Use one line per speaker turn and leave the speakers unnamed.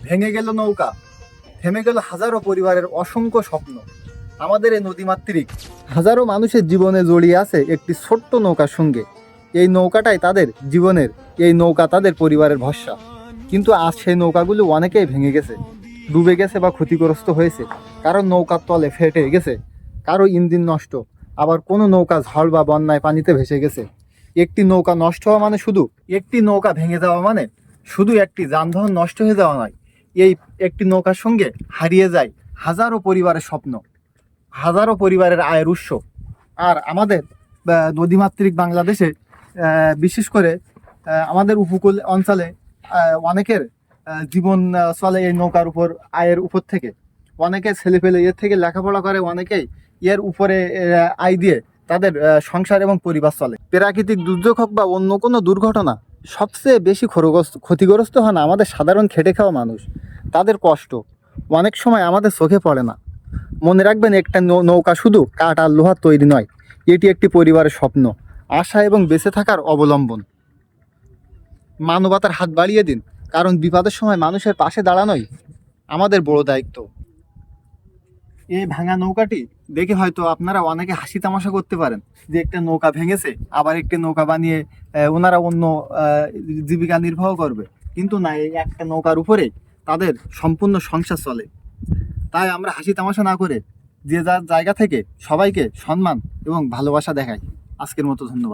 ভেঙে গেল নৌকা, থেমে গেল হাজারো পরিবারের অসংখ্য স্বপ্ন। আমাদের এই নদীমাতৃক হাজারো মানুষের জীবনে জড়িয়ে আছে একটি ছোট্ট নৌকার সঙ্গে। এই নৌকাটাই তাদের জীবনের, এই নৌকা তাদের পরিবারের ভরসা। কিন্তু আজ সেই নৌকাগুলো অনেকেই ভেঙে গেছে, ডুবে গেছে বা ক্ষতিগ্রস্ত হয়েছে। কারো নৌকার তলে ফেটে গেছে, কারো ইঞ্জিন নষ্ট, আবার কোনো নৌকা ঝড় বা বন্যায় পানিতে ভেসে গেছে। একটি নৌকা নষ্ট হওয়া মানে শুধু, একটি নৌকা ভেঙে যাওয়া মানে শুধু একটি যানবাহন নষ্ট হয়ে যাওয়া নয়। এই একটি নৌকার সঙ্গে হারিয়ে যায় হাজারো পরিবারের স্বপ্ন, হাজারো পরিবারের আয়ের উৎস। আর আমাদের নদীমাতৃক বাংলাদেশে বিশেষ করে আমাদের উপকূল অঞ্চলে অনেকের জীবন চলে এই নৌকার উপর, আয়ের উপর থেকে। অনেকে ছেলে পেলে এর থেকে লেখাপড়া করে, অনেকেই এর উপরে আয় দিয়ে তাদের সংসার এবং পরিবার চলে। প্রাকৃতিক দুর্যোগ হোক বা অন্য কোনো দুর্ঘটনা, সবচেয়ে বেশি ক্ষতিগ্রস্ত হন আমাদের সাধারণ খেটে খাওয়া মানুষ। তাদের কষ্ট অনেক সময় আমাদের চোখে পড়ে না। মনে রাখবেন, একটা নৌকা শুধু কাঠ আর লোহার তৈরি নয়, এটি একটি পরিবারের স্বপ্ন, আশা এবং বেঁচে থাকার অবলম্বন। মানবতার হাত বাড়িয়ে দিন, কারণ বিপদের সময় মানুষের পাশে দাঁড়ানোই আমাদের বড় দায়িত্ব। এই ভাঙা নৌকাটি দেখে হয়তো আপনারা অনেকে হাসি তামাশা করতে পারেন যে একটা নৌকা ভেঙেছে, আবার একটি নৌকা বানিয়ে ওনারা অন্য জীবিকা নির্বাহ করবে। কিন্তু না, এই একটা নৌকার উপরে তাদের সম্পূর্ণ সংসার চলে। তাই আমরা হাসি তামাশা না করে যে যার জায়গা থেকে সবাইকে সম্মান এবং ভালোবাসা দেখাই। আজকের মতো ধন্যবাদ।